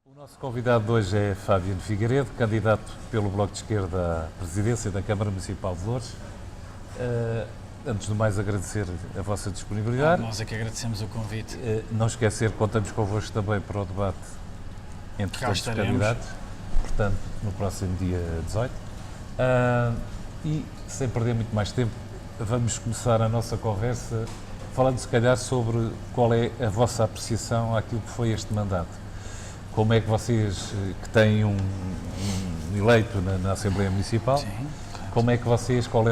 O nosso convidado de hoje é Fábio Figueiredo, candidato pelo Bloco de Esquerda à presidência da Câmara Municipal de Loures. Antes de mais, agradecer a vossa disponibilidade. Nós é que agradecemos o convite. Não esquecer que contamos convosco também para o debate entre todos os candidatos, portanto, no próximo dia 18. E, sem perder muito mais tempo, vamos começar a nossa conversa falando, se calhar, sobre qual é a vossa apreciação àquilo que foi este mandato. Como é que vocês, que têm um eleito na Assembleia Municipal, Sim, claro. como é que vocês, qual é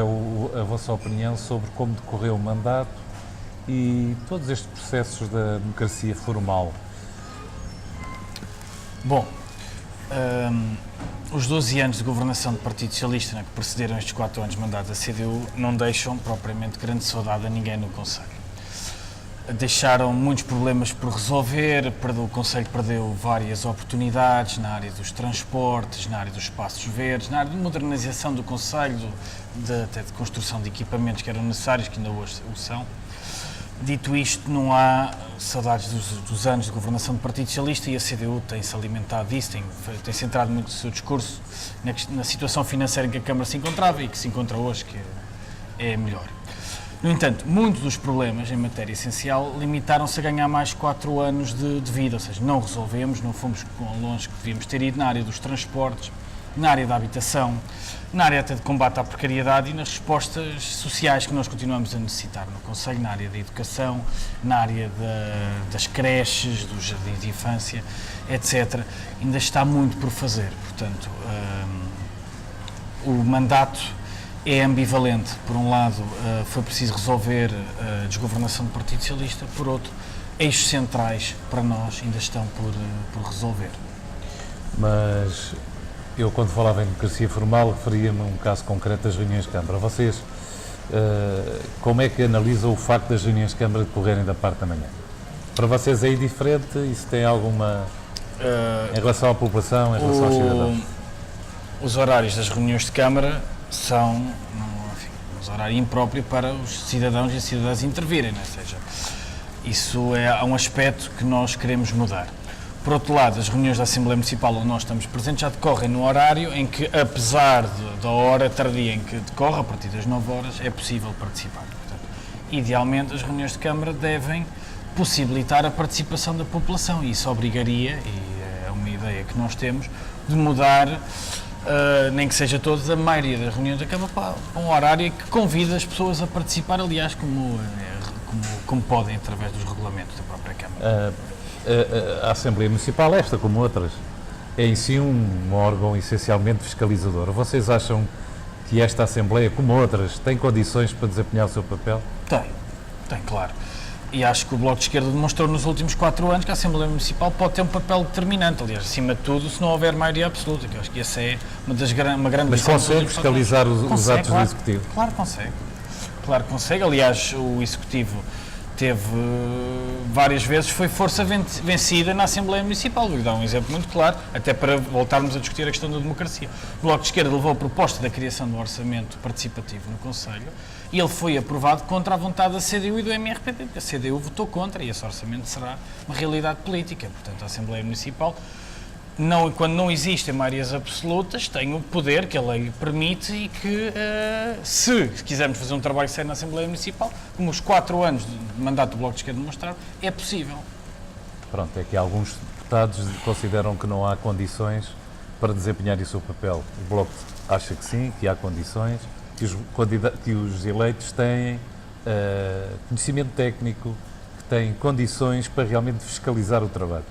a vossa opinião sobre como decorreu o mandato e todos estes processos da democracia formal? Bom, os 12 anos de governação do Partido Socialista, que precederam estes 4 anos de mandato da CDU, não deixam propriamente grande saudade a ninguém no Conselho. Deixaram muitos problemas por resolver, o Conselho perdeu várias oportunidades na área dos transportes, na área dos espaços verdes, na área de modernização do Conselho, até de construção de equipamentos que eram necessários, que ainda hoje o são. Dito isto, não há saudades dos anos de governação do Partido Socialista e a CDU tem-se alimentado disso, tem centrado muito o seu discurso na situação financeira em que a Câmara se encontrava e que se encontra hoje, que é melhor. No entanto, muitos dos problemas em matéria essencial limitaram-se a ganhar mais 4 anos de vida, ou seja, não resolvemos, não fomos longe que devíamos ter ido na área dos transportes, na área da habitação, na área até de combate à precariedade e nas respostas sociais que nós continuamos a necessitar no Conselho, na área da educação, na área das creches, dos jardins de infância, etc. Ainda está muito por fazer, portanto, o mandato é ambivalente. Por um lado, foi preciso resolver a desgovernação do Partido Socialista, por outro, eixos centrais para nós ainda estão por resolver. Mas eu, quando falava em democracia formal, referia-me a um caso concreto das reuniões de Câmara. Vocês, como é que analisam o facto das reuniões de Câmara decorrerem da parte da manhã? Para vocês é indiferente? Isso tem alguma... em relação à população, em relação aos cidadãos? Os horários das reuniões de Câmara são um horário impróprio para os cidadãos e as cidadãs intervirem, ou seja, isso é um aspecto que nós queremos mudar. Por outro lado, as reuniões da Assembleia Municipal onde nós estamos presentes já decorrem no horário em que, apesar da hora tardia em que decorre, a partir das 9 horas, é possível participar. Portanto, idealmente, as reuniões de Câmara devem possibilitar a participação da população e isso obrigaria, e é uma ideia que nós temos, de mudar nem que seja todos, a maioria das reuniões da Câmara para um horário que convida as pessoas a participar, aliás, como podem, através dos regulamentos da própria Câmara. A Assembleia Municipal, esta como outras, é em si um órgão essencialmente fiscalizador. Vocês acham que esta Assembleia, como outras, tem condições para desempenhar o seu papel? Tem, claro. E acho que o Bloco de Esquerda demonstrou nos últimos 4 anos que a Assembleia Municipal pode ter um papel determinante, aliás, acima de tudo, se não houver maioria absoluta, que eu acho que essa é uma grande lição. Mas consegue fiscalizar os atos do Executivo? Claro que consegue. Aliás, o Executivo teve várias vezes, foi força vencida na Assembleia Municipal. Vou-lhe dar um exemplo muito claro, até para voltarmos a discutir a questão da democracia. O Bloco de Esquerda levou a proposta da criação do orçamento participativo no Conselho e ele foi aprovado contra a vontade da CDU e do MRPP, porque a CDU votou contra e esse orçamento será uma realidade política. Portanto, a Assembleia Municipal, quando não existem maiorias absolutas, tem o poder que a lei permite e que, se quisermos fazer um trabalho sério na Assembleia Municipal, como os 4 anos de mandato do Bloco de Esquerda demonstraram, é possível. Pronto, é que alguns deputados consideram que não há condições para desempenhar o seu papel. O Bloco acha que sim, que há condições, que os eleitos têm conhecimento técnico, que têm condições para realmente fiscalizar o trabalho.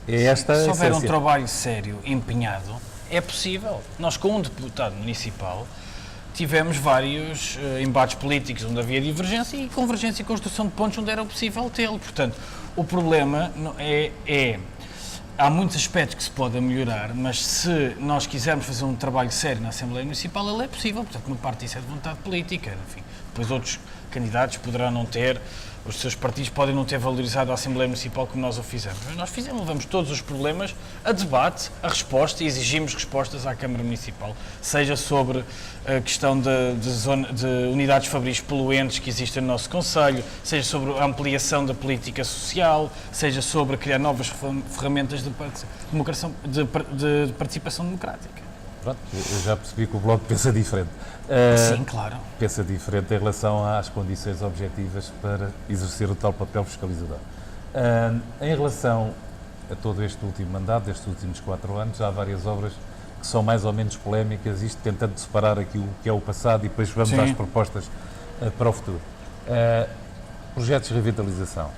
É esta se houver um trabalho sério, empenhado, é possível. Nós, com um deputado municipal, tivemos vários embates políticos onde havia divergência e convergência e construção de pontos onde era possível tê-lo. Portanto, o problema há muitos aspectos que se podem melhorar, mas se nós quisermos fazer um trabalho sério na Assembleia Municipal, ele é possível. Portanto, uma parte disso é de vontade política. Enfim, depois outros candidatos poderão não ter, os seus partidos podem não ter valorizado a Assembleia Municipal como nós o fizemos. Mas nós levamos todos os problemas a debate, a resposta, e exigimos respostas à Câmara Municipal, seja sobre a questão de unidades fabris poluentes que existem no nosso Concelho, seja sobre a ampliação da política social, seja sobre criar novas ferramentas de participação democrática. Pronto, eu já percebi que o Bloco pensa diferente. Sim, claro. Pensa diferente em relação às condições objetivas para exercer o tal papel fiscalizador. Em relação a todo este último mandato, destes últimos 4 anos, há várias obras que são mais ou menos polémicas, isto tentando separar aqui o que é o passado e depois vamos às propostas para o futuro. Projetos de revitalização.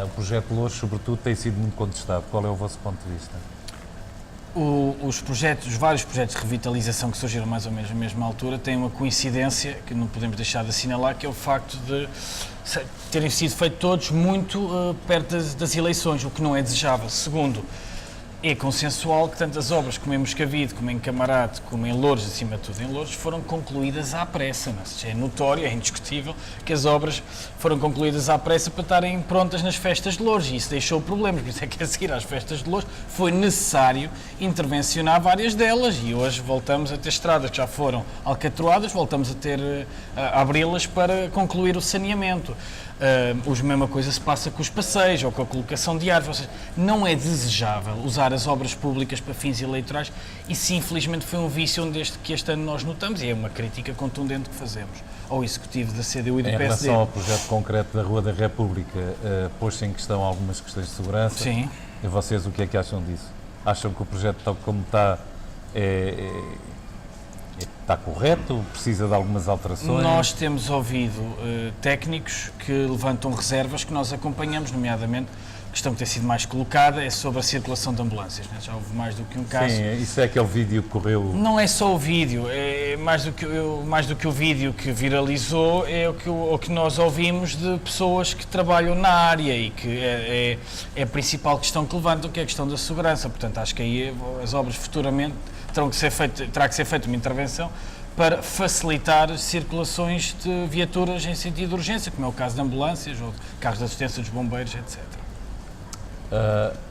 O projeto de Loures, sobretudo, tem sido muito contestado. Qual é o vosso ponto de vista? Os vários projetos de revitalização que surgiram mais ou menos na mesma altura têm uma coincidência que não podemos deixar de assinalar, que é o facto de terem sido feitos todos muito perto das eleições, o que não é desejável. Segundo, é consensual que tanto as obras como em Moscavide, como em Camarate, como em Loures, acima de tudo em Loures, foram concluídas à pressa. Mas é notório, é indiscutível que as obras foram concluídas à pressa para estarem prontas nas festas de Loures, e isso deixou problemas. Por isso é que a seguir às festas de Loures foi necessário intervencionar várias delas, e hoje voltamos a ter estradas que já foram alcatroadas, voltamos a ter a abri-las para concluir o saneamento. A mesma coisa se passa com os passeios ou com a colocação de árvores. Ou seja, não é desejável usar as obras públicas para fins eleitorais, e sim, infelizmente foi um vício que este ano nós notamos, e é uma crítica contundente que fazemos ao Executivo da CDU e do PSD. Em relação ao projeto concreto da Rua da República, pôs-se em questão algumas questões de segurança. Sim. E vocês o que é que acham disso? Acham que o projeto, tal como está, está correto? Precisa de algumas alterações? Nós temos ouvido técnicos que levantam reservas que nós acompanhamos, nomeadamente a questão que tem sido mais colocada é sobre a circulação de ambulâncias, né? Já houve mais do que um caso. Sim, isso é aquele vídeo que correu... Não é só o vídeo, é mais do que o vídeo que viralizou, é o que nós ouvimos de pessoas que trabalham na área e que é a principal questão que levantam, que é a questão da segurança. Portanto, acho que aí as obras futuramente terá que ser feita uma intervenção para facilitar circulações de viaturas em sentido de urgência, como é o caso de ambulâncias ou de carros de assistência dos bombeiros, etc.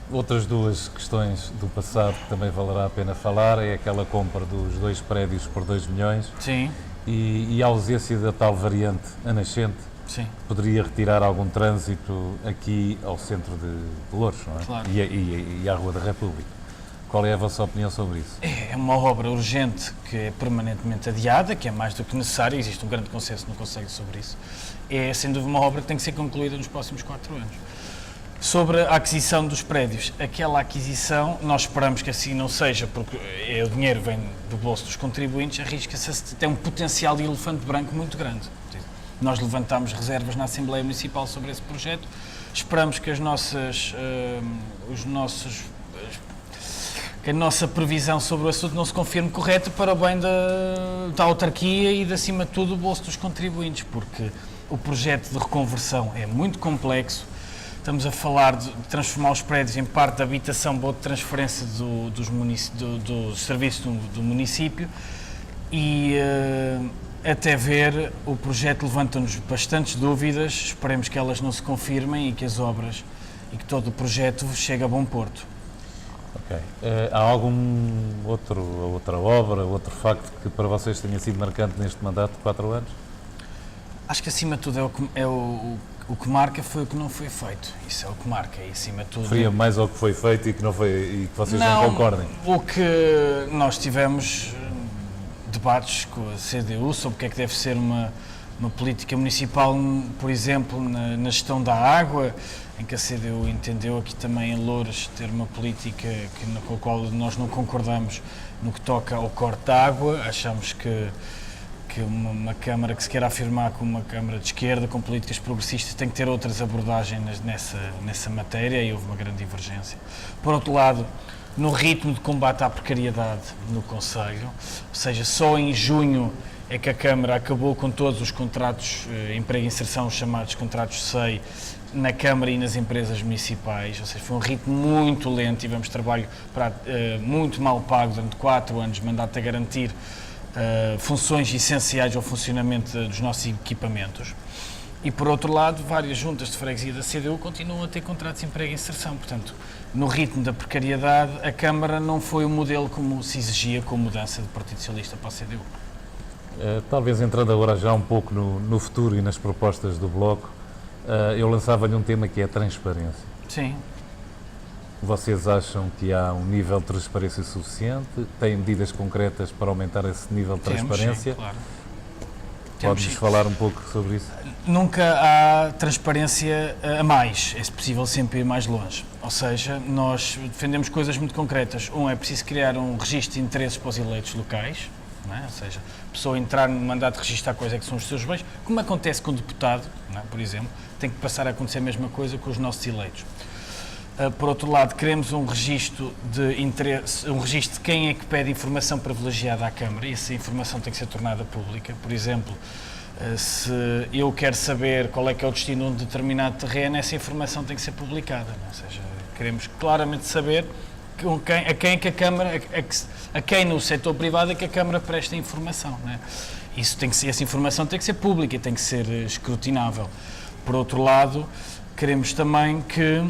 Outras duas questões do passado que também valerá a pena falar é aquela compra dos 2 prédios por 2 milhões. Sim. E a ausência da tal variante, a nascente. Sim. Poderia retirar algum trânsito aqui ao centro de Loures, não é? Claro. E à Rua da República. Qual é a vossa opinião sobre isso? É uma obra urgente que é permanentemente adiada, que é mais do que necessário, existe um grande consenso no Conselho sobre isso. É, sem dúvida, uma obra que tem que ser concluída nos próximos 4 anos. Sobre a aquisição dos prédios, aquela aquisição, nós esperamos que assim não seja, porque o dinheiro vem do bolso dos contribuintes, arrisca-se, tem um potencial de elefante branco muito grande. Nós levantamos reservas na Assembleia Municipal sobre esse projeto, esperamos que que a nossa previsão sobre o assunto não se confirme correta para o bem da autarquia e, acima de tudo, do bolso dos contribuintes, porque o projeto de reconversão é muito complexo. Estamos a falar de transformar os prédios em parte de habitação ou de transferência dos serviços do município e, até ver, o projeto levanta-nos bastantes dúvidas. Esperemos que elas não se confirmem e que as obras e que todo o projeto chegue a bom porto. Ok. Há outra obra, outro facto que para vocês tenha sido marcante neste mandato de 4 anos? Acho que, acima de tudo, o que marca foi o que não foi feito. Isso é o que marca, e acima de tudo... Referia mais ao que foi feito e que não foi, e que vocês não concordem? O que nós tivemos debates com a CDU sobre o que é que deve ser uma política municipal, por exemplo, na gestão da água, em que a CDU entendeu aqui também em Loures ter uma política com a qual nós não concordamos no que toca ao corte da água. Achamos que uma Câmara que se queira afirmar como uma Câmara de esquerda, com políticas progressistas, tem que ter outras abordagens nessa matéria, e houve uma grande divergência. Por outro lado, no ritmo de combate à precariedade no Concelho, ou seja, só em junho é que a Câmara acabou com todos os contratos emprego e inserção, os chamados contratos SEI, na Câmara e nas empresas municipais, ou seja, foi um ritmo muito lento. Tivemos trabalho muito mal pago durante 4 anos, mandato a garantir funções essenciais ao funcionamento dos nossos equipamentos. E, por outro lado, várias juntas de freguesia da CDU continuam a ter contratos de emprego e inserção. Portanto, no ritmo da precariedade, a Câmara não foi o modelo como se exigia com a mudança do Partido Socialista para a CDU. Talvez entrando agora já um pouco no futuro e nas propostas do Bloco, eu lançava-lhe um tema que é a transparência. Sim. Vocês acham que há um nível de transparência suficiente? Têm medidas concretas para aumentar esse nível de transparência? Sim, claro. Podes falar um pouco sobre isso? Nunca há transparência a mais, é possível sempre ir mais longe. Ou seja, nós defendemos coisas muito concretas. É preciso criar um registro de interesses para os eleitos locais, não é? Ou seja, a pessoa entrar no mandato de registrar quais é que são os seus bens, como acontece com o deputado, não é? Por exemplo, tem que passar a acontecer a mesma coisa com os nossos eleitos. Por outro lado, queremos um registro de interesse, um registro de quem é que pede informação privilegiada à Câmara, e essa informação tem que ser tornada pública. Por exemplo, se eu quero saber qual é que é o destino de um determinado terreno, essa informação tem que ser publicada. Ou seja, queremos claramente saber a quem é que a Câmara, a quem no setor privado é que a Câmara presta informação. Não é? Essa informação tem que ser pública, tem que ser escrutinável. Por outro lado, queremos também que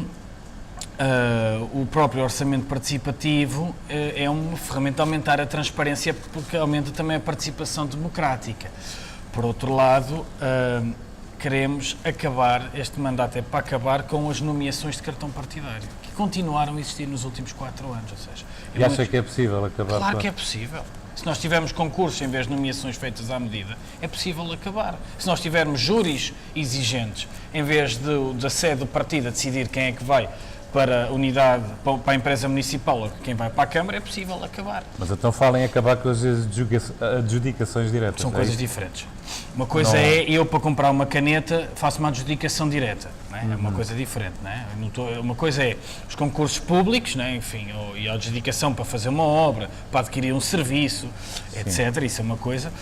o próprio orçamento participativo é uma ferramenta de aumentar a transparência, porque aumenta também a participação democrática. Por outro lado, queremos acabar, este mandato é para acabar com as nomeações de cartão partidário, que continuaram a existir nos últimos 4 anos. Ou seja, e acha que é possível acabar? Claro que é possível. Se nós tivermos concursos em vez de nomeações feitas à medida, é possível acabar. Se nós tivermos júris exigentes, em vez da sede do partido a decidir quem é que vai para a unidade, para a empresa municipal ou quem vai para a Câmara, é possível acabar. Mas então falem em acabar com as adjudicações diretas. São coisas diferentes. Uma coisa é eu, para comprar uma caneta, faço uma adjudicação direta. Não é? É uma coisa diferente. Não é? Uma coisa é os concursos públicos, não é? Enfim, e a adjudicação para fazer uma obra, para adquirir um serviço, etc. Isso é uma coisa.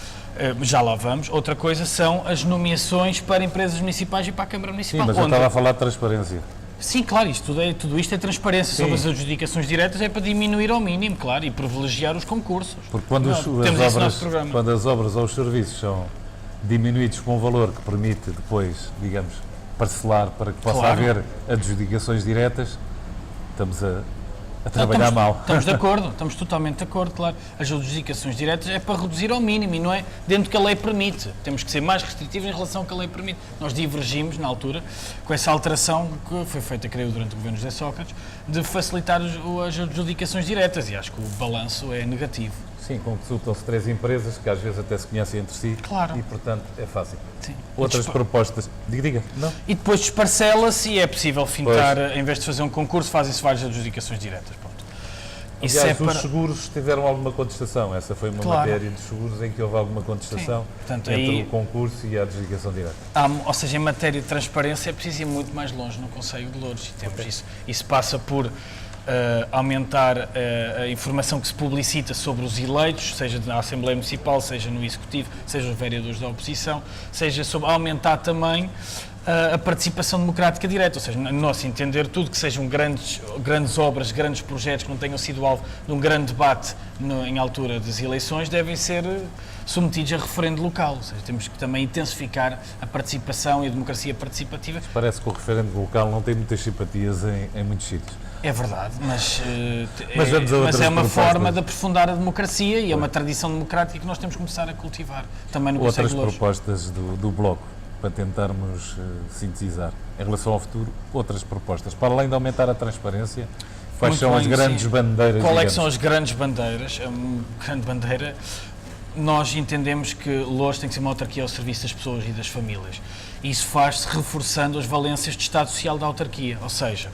Já lá vamos. Outra coisa são as nomeações para empresas municipais e para a Câmara Municipal. Sim, mas eu estava a falar de transparência. Sim, claro, tudo isto é transparência. Sim. Sobre as adjudicações diretas é para diminuir ao mínimo, claro, e privilegiar os concursos. Porque quando, quando as obras ou os serviços são diminuídos com um valor que permite depois, digamos, parcelar para que possa haver adjudicações diretas, estamos a trabalhar mal. Estamos de acordo, estamos totalmente de acordo, claro. As adjudicações diretas é para reduzir ao mínimo e não é dentro do que a lei permite. Temos que ser mais restritivos em relação ao que a lei permite. Nós divergimos, na altura, com essa alteração que foi feita, creio, durante o governo de José Sócrates, de facilitar as adjudicações diretas, e acho que o balanço é negativo. Sim, consultam-se 3 empresas que às vezes até se conhecem entre si. Claro. E, portanto, é fácil. Sim. Outras propostas. Diga. Não? E depois desparcela-se e é possível fintar, em vez de fazer um concurso, fazem-se várias adjudicações diretas. Pronto. Aliás, os seguros tiveram alguma contestação. Essa foi uma matéria de seguros em que houve alguma contestação. Portanto, entre o concurso e a adjudicação direta. Ou seja, em matéria de transparência é preciso ir muito mais longe no Conselho de Loures. E temos isso. Isso passa por aumentar a informação que se publicita sobre os eleitos, seja na Assembleia Municipal, seja no Executivo, seja os vereadores da oposição, seja sobre aumentar também a participação democrática direta, ou seja, no nosso entender, tudo que sejam grandes obras, grandes projetos que não tenham sido alvo de um grande debate em altura das eleições, devem ser submetidos a referendo local, ou seja, temos que também intensificar a participação e a democracia participativa. Parece que o referendo local não tem muitas simpatias em muitos sítios. É verdade, mas é uma forma de aprofundar a democracia e é uma tradição democrática que nós temos que começar a cultivar também no Conselho de Loures. Outras propostas do Bloco, para tentarmos sintetizar, em relação ao futuro, outras propostas, para além de aumentar a transparência, quais são as grandes bandeiras? Qual é que são as grandes bandeiras? A grande bandeira, nós entendemos que Loures tem que ser uma autarquia ao serviço das pessoas e das famílias. Isso faz-se reforçando as valências de Estado Social da autarquia, ou seja,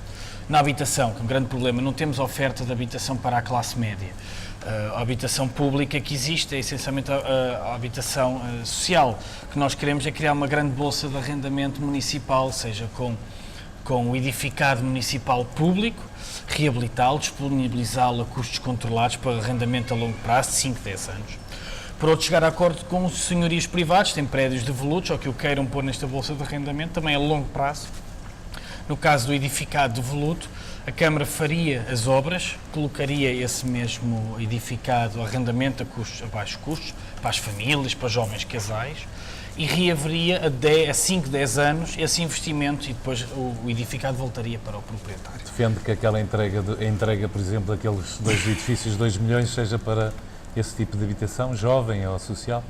na habitação, que é um grande problema, não temos oferta de habitação para a classe média. A habitação pública que existe é essencialmente a habitação social. O que nós queremos é criar uma grande bolsa de arrendamento municipal, seja com o edificado municipal público, reabilitá-lo, disponibilizá-lo a custos controlados para arrendamento a longo prazo, de 5, 10 anos. Por outro, chegar a acordo com os senhorios privados, têm prédios devolutos ou que o queiram pôr nesta bolsa de arrendamento, também a longo prazo. No caso do edificado devoluto, A Câmara faria as obras, colocaria esse mesmo edificado arrendamento a baixos custos, para as famílias, para jovens casais, e reaveria a 5, 10 anos esse investimento e depois o edificado voltaria para o proprietário. Defende que aquela entrega, por exemplo, daqueles 2 edifícios, 2 milhões, seja para esse tipo de habitação, jovem ou social?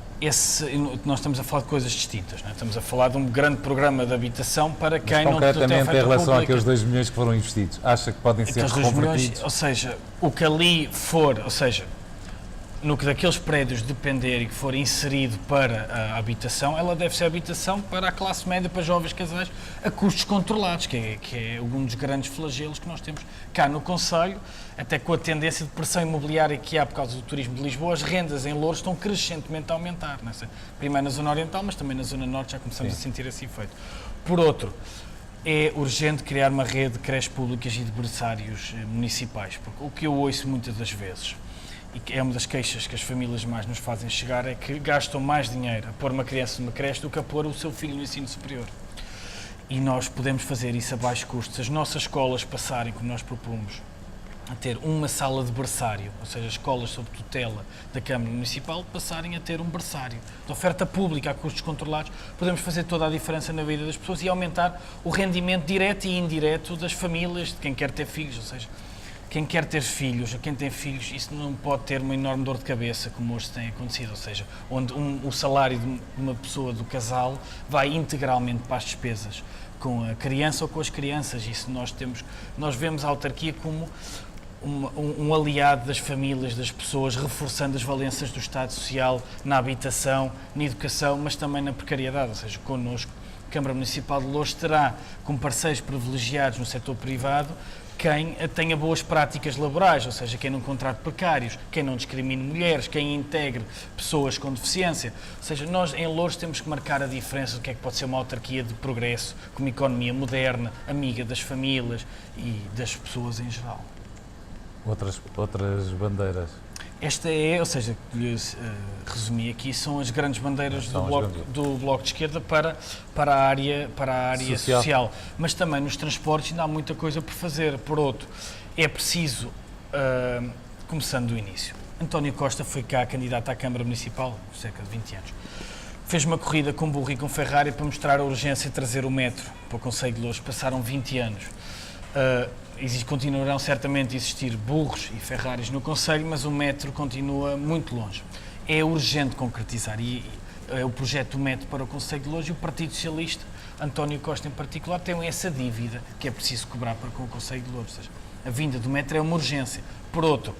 Nós estamos a falar de coisas distintas, não é? Estamos a falar de um grande programa de habitação para quem não tem oferta concretamente, em relação pública. àqueles 2 milhões que foram investidos, acha que podem ser Aqueles 2 reconvertidos? milhões, ou seja, o que ali for, ou seja, no que daqueles prédios depender e que for inserido para a habitação, ela deve ser habitação para a classe média, para jovens casais, a custos controlados, que é um dos grandes flagelos que nós temos cá no concelho, até com a tendência de pressão imobiliária que há por causa do turismo de Lisboa, as rendas em Loures estão crescentemente a aumentar, não é? Primeiro na zona oriental, mas também na zona norte já começamos a sentir esse efeito. Por outro, é urgente criar uma rede de creches públicas e de berçários municipais, porque o que eu ouço muitas das vezes, e que é uma das queixas que as famílias mais nos fazem chegar, é que gastam mais dinheiro a pôr uma criança numa creche do que a pôr o seu filho no ensino superior. E nós podemos fazer isso a baixo custo. Se as nossas escolas passarem, como nós propomos, a ter uma sala de berçário, ou seja, escolas sob tutela da Câmara Municipal, passarem a ter um berçário de oferta pública a custos controlados, podemos fazer toda a diferença na vida das pessoas e aumentar o rendimento direto e indireto das famílias, de quem quer ter filhos, ou seja, quem quer ter filhos, ou quem tem filhos, isso não pode ter uma enorme dor de cabeça, como hoje tem acontecido, ou seja, onde o salário de uma pessoa do casal vai integralmente para as despesas com a criança ou com as crianças. Isso nós vemos a autarquia como um aliado das famílias, das pessoas, reforçando as valências do Estado Social na habitação, na educação, mas também na precariedade, ou seja, connosco, a Câmara Municipal de Loures terá como parceiros privilegiados no setor privado quem tenha boas práticas laborais, ou seja, quem não contrate precários, quem não discrimine mulheres, quem integre pessoas com deficiência. Ou seja, nós em Loures temos que marcar a diferença do que é que pode ser uma autarquia de progresso, com uma economia moderna, amiga das famílias e das pessoas em geral. Outras bandeiras? Esta é, ou seja, resumi aqui, são as grandes bandeiras do Bloco de Esquerda para a área social. Mas também nos transportes ainda há muita coisa por fazer. Por outro, é preciso, começando do início, António Costa foi cá candidato à Câmara Municipal, há cerca de 20 anos. Fez uma corrida com burro e com Ferrari para mostrar a urgência de trazer o metro para o Concelho de Loures. Passaram 20 anos. Continuarão certamente a existir burros e Ferraris no Concelho, mas o metro continua muito longe. É urgente concretizar e o projeto do metro para o Concelho de Loures e o Partido Socialista, António Costa em particular, tem essa dívida que é preciso cobrar para com o Concelho de Loures. Ou seja, a vinda do metro é uma urgência. Por outro,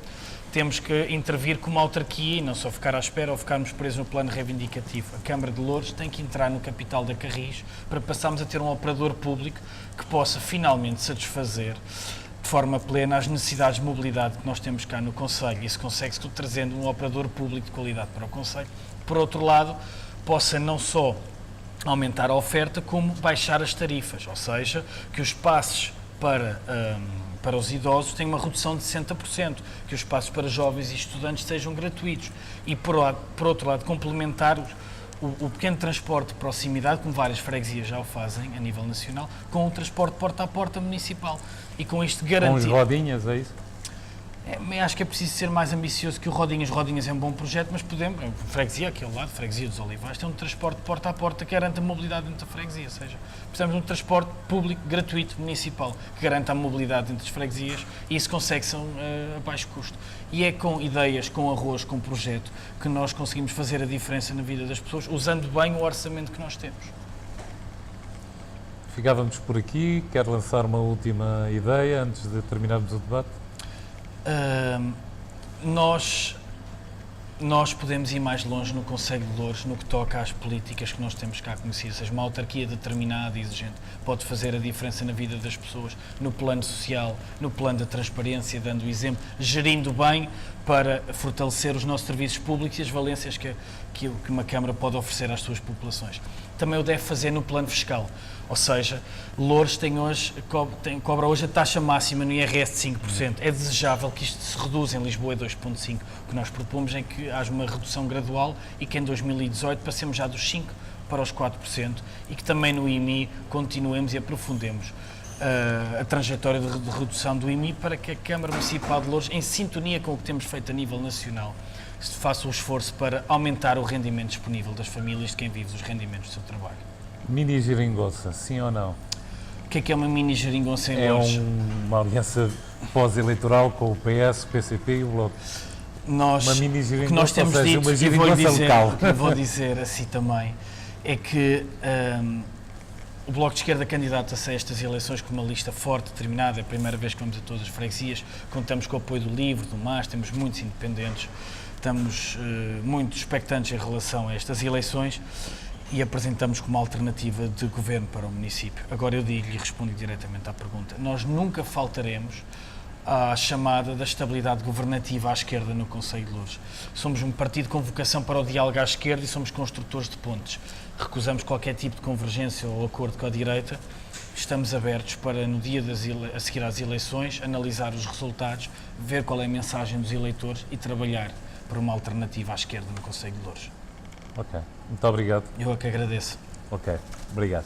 temos que intervir como autarquia e não só ficar à espera ou ficarmos presos no plano reivindicativo. A Câmara de Loures tem que entrar no capital da Carris para passarmos a ter um operador público que possa finalmente satisfazer de forma plena as necessidades de mobilidade que nós temos cá no Concelho. Isso consegue-se trazendo um operador público de qualidade para o Concelho. Por outro lado, possa não só aumentar a oferta, como baixar as tarifas, ou seja, que os passos para os idosos tenham uma redução de 60%, que os passos para jovens e estudantes sejam gratuitos e, por outro lado, complementar o pequeno transporte de proximidade, como várias freguesias já o fazem a nível nacional, com o transporte porta a porta municipal e com isto garantir... Com os rodinhas, é isso? Acho que é preciso ser mais ambicioso que o Rodinhas. Rodinhas é um bom projeto, mas podemos, freguesia aqui ao lado, freguesia dos Olivais, tem um transporte porta a porta que garanta a mobilidade dentro da freguesia, ou seja, precisamos de um transporte público, gratuito, municipal, que garanta a mobilidade entre as freguesias e isso consegue-se a baixo custo. E é com ideias, com arroz, com projeto, que nós conseguimos fazer a diferença na vida das pessoas, usando bem o orçamento que nós temos. Ficávamos por aqui. Quer lançar uma última ideia antes de terminarmos o debate? Nós podemos ir mais longe no Concelho de Loures no que toca às políticas que nós temos cá conhecidas. Ou seja, uma autarquia determinada e exigente pode fazer a diferença na vida das pessoas, no plano social, no plano da transparência, dando o exemplo, gerindo bem para fortalecer os nossos serviços públicos e as valências que uma Câmara pode oferecer às suas populações. Também o deve fazer no plano fiscal. Ou seja, Loures cobra hoje a taxa máxima no IRS de 5%. É desejável que isto se reduza, em Lisboa é 2,5%. O que nós propomos é que haja uma redução gradual e que em 2018 passemos já dos 5% para os 4% e que também no IMI continuemos e aprofundemos a trajetória de redução do IMI para que a Câmara Municipal de Loures, em sintonia com o que temos feito a nível nacional, se faça o esforço para aumentar o rendimento disponível das famílias de quem vive dos rendimentos do seu trabalho. Mini geringonça, sim ou não? O que é uma mini geringonça em É Loures? uma aliança pós-eleitoral com o PS, o PCP e o Bloco. Nós, Uma mini o que geringonça, nós temos ou seja, dito, uma e vou-lhe geringonça dizer, local. e vou dizer assim também, é que o Bloco de Esquerda candidata-se a estas eleições com uma lista forte, determinada, é a primeira vez que vamos a todas as freguesias, contamos com o apoio do LIVRE, do MAS, temos muitos independentes, estamos muito expectantes em relação a estas eleições e apresentamos como alternativa de governo para o município. Agora eu digo-lhe e respondo diretamente à pergunta. Nós nunca faltaremos à chamada da estabilidade governativa à esquerda no Conselho de Loures. Somos um partido com vocação para o diálogo à esquerda e somos construtores de pontes. Recusamos qualquer tipo de convergência ou acordo com a direita. Estamos abertos para, no dia a seguir às eleições, analisar os resultados, ver qual é a mensagem dos eleitores e trabalhar para uma alternativa à esquerda no Conselho de Loures. Ok, muito obrigado. Eu é que agradeço. Ok, obrigado.